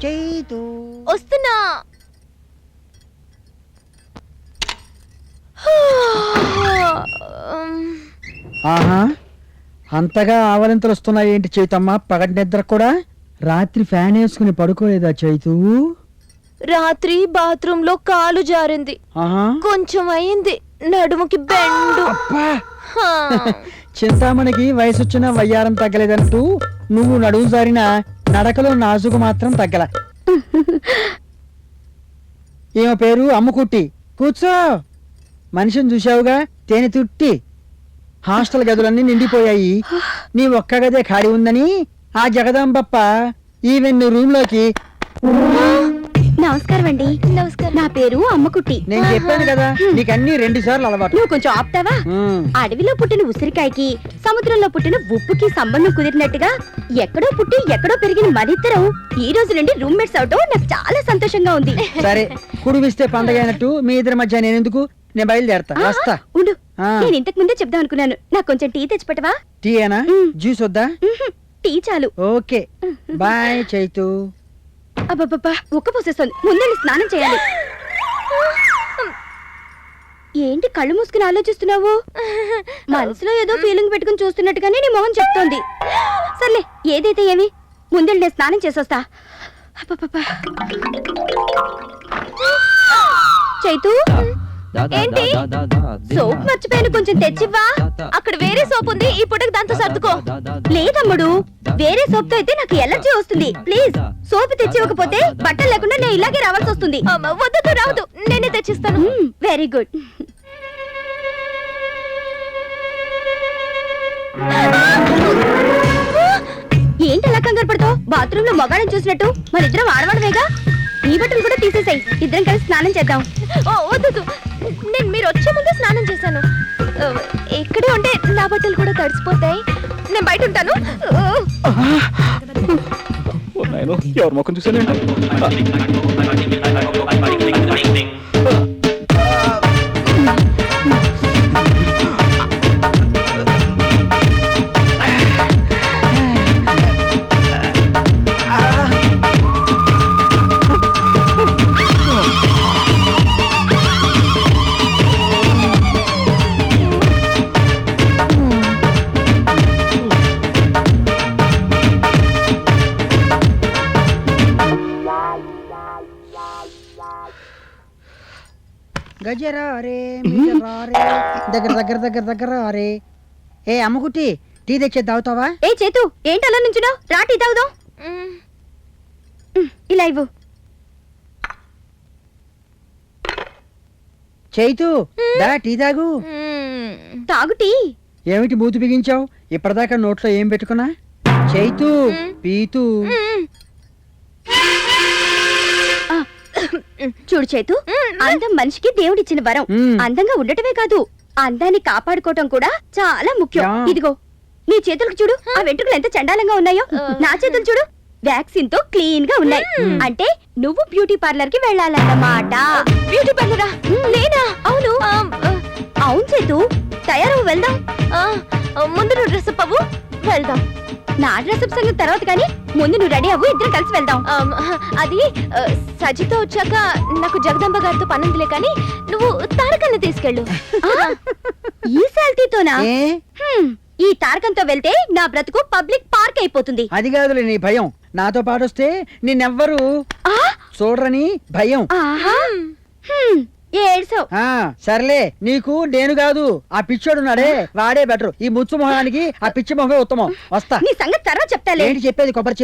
చైతు వస్తున్నా. ఆహా, అంతగా ఆవలింతలు వస్తున్నాయి ఏంటి చైతమ్మ? పగటి నిద్ర కూడా రాత్రి ఫ్యాన్ వేసుకుని పడుకోలేదా చైతు? రాత్రి బాత్రూమ్ లో కాలు జారింది, ఆహా, కొంచెం అయింది నడుముకి బెండు. అబ్బా, చింతామణికి వయసు వచ్చిన వయ్యారం తగ్గలేదంటూ నువ్వు నడుము జారిన నడకలో నాజుకు మాత్రం తగ్గల. ఏమో పేరు అమ్ముకుట్టి. కూర్చో. మనిషిని చూసావుగా, తేనె తుట్టి. హాస్టల్ గదులన్నీ నిండిపోయాయి, నీ ఒక్క గదే ఖాళీ ఉందని ఆ జగదాంబప్ప ఈవెన్ రూమ్ లోకి. నమస్కారం అండి. నమస్కారం. నా పేరు అమ్మకుట్టి. నేను చెప్పాను కదా నీకన్నీ 2 సార్లు అలవాటు. నువ్వు కొంచెం ఆపుతావా? అడవిలో పుట్టిన ఉసిరికాయకి సముద్రంలో పుట్టిన ఉప్పుకి సంబంధం కుదిరినట్టుగా ఎక్కడో పుట్టి ఎక్కడో పెరిగిన మనిద్దరం ఈ రోజు నుండి రూమ్మేట్స్ అవటం నాకు చాలా సంతోషంగా ఉంది. సరే, కుడివిస్తే పండగ అయినట్టు మీ ఇద్దరి మధ్య నేనెందుకు? నేను బయలుదేరతా, వస్తా. ఉండు, ఆ. నేను ఇంతకు ముందే చెప్దాం అనుకున్నాను. నాకు కొంచెం టీ తెచ్చిపెట్టవా? టీ ఏనా? జ్యూస్ వద్దా? టీ చాలు. Okay, bye Chaitu. అబ్బబ్బబ్బా, ఉక్క పోసేస్తుంది. ముందే స్నానం చేయాలి. ఏంటి కళ్ళు మూసుకుని ఆలోచిస్తున్నావు? మనసులో ఏదో ఫీలింగ్ పెట్టుకుని చూస్తున్నట్టుగానే నీ మొహం చెప్తోంది. సర్లే, ఏదైతే ఏమి, ముందే నేను స్నానం చేసొస్తా. అబ్బబ్బబ్బా. చైతు, ఏంటి సోప్ మర్చిపోయాను, కొంచెం తెచ్చివ్వా. అక్కడ వేరే సోప్ ఉంది, ఈ పుట్టకు దాంతో సర్దుకో. లేదమ్ముడు, వేరే సోప్ తో అయితే నాకు ఎలర్జీ వస్తుంది. ప్లీజ్ సోప్ తెచ్చివ్వకపోతే బట్టలు లేకుండా నేను ఇలాగే రావాల్సి వస్తుంది. వద్దు, రావద్దు, నేనే తెచ్చిస్తాను. Very good. ఏంటి అలా కంగారు పడతావు? బాత్రూమ్ లో మగాళ్ళని చూసినట్టు మన ఇద్దరం ఆడవాడమేగా. ఈ బట్టలు కూడా తీసేసాయి, ఇద్దరం కలిసి స్నానం చేద్దాం. వద్దు, నేను మీరు వచ్చే ముందే స్నానం చేశాను. ఇక్కడే ఉంటే నా బట్టలు కూడా తడిసిపోతాయి. నేను బయట ఉంటాను. ఎవరి ముఖం చూసానండి? గజరా రే దగ్గర దగ్గర దగ్గర దగ్గర రే. ఏ అమ్మకుట్టి, టీ తెచ్చే తాగుతావా? ఏ చేతు, ఏంటి అలా నుంచున్నావు? రా టీ తాగుదాం. ఇలా ఇవ్వు. చైతు, దా టీ తాగు. తాగు టీ. ఏమిటి మూతి బిగించావు? ఇప్పటిదాకా నోట్లో ఏం పెట్టుకున్నా? చైతు, పీతు. చూడు చేతు, అందం మనిషికి దేవుడిచ్చిన వరం. అందంగా ఉండటమే కాదు, అందాన్ని కాపాడుకోవటం కూడా చాలా ముఖ్యం. ఇదిగో నీ చేతులకు చూడు, ఆ వెంట్రుకలు ఎంత చండాలంగా ఉన్నాయో. నా చేతులు చూడు, వ్యాక్సిన్ తో క్లీన్ గా ఉన్నాయి. అంటే నువ్వు బ్యూటీ పార్లర్ కి వెళ్ళాలన్నమాట. బ్యూటీ పార్లరా? నేనా? అవును. అవును చేతు, తయారవు, వెళ్దాం. ముందు నువ్వు డ్రెస్ అప్ అవ్వు, వెళ్దాం. నా డ్రెస్ సంగతి తర్వాత కానీ ముందు నువ్వు రెడీ అవ్వు, ఇద్దరం కలిసి వెళ్దాం. అది సజితో వచ్చాక నాకు జగదంబ గారితో పనుందిలే, కానీ నువ్వు తారకల్ని తీసుకెళ్ళు. ఈ శాల్తీతోనా? ఏ? ఈ తారకంతో వెళ్తే నా బ్రతుకు పబ్లిక్ పార్క్ అయిపోతుంది. అది కాదులే నీ భయం. నాతో పాటొస్తే నిన్నెవ్వరు చూడరని భయం. ఏడ్సావ్. సర్లే, నీకు నేను కాదు, ఆ పిచ్చోడున్నాడే వాడే బెటర్. ఈ ముచ్చు మొహానికి ఆ పిచ్చి మొహమే ఉత్తమం. వస్తా. నీ సంగతి తర్వాత చెప్తాలే. ఏంటి చెప్పేది? కొబ్బరి చెప్ప.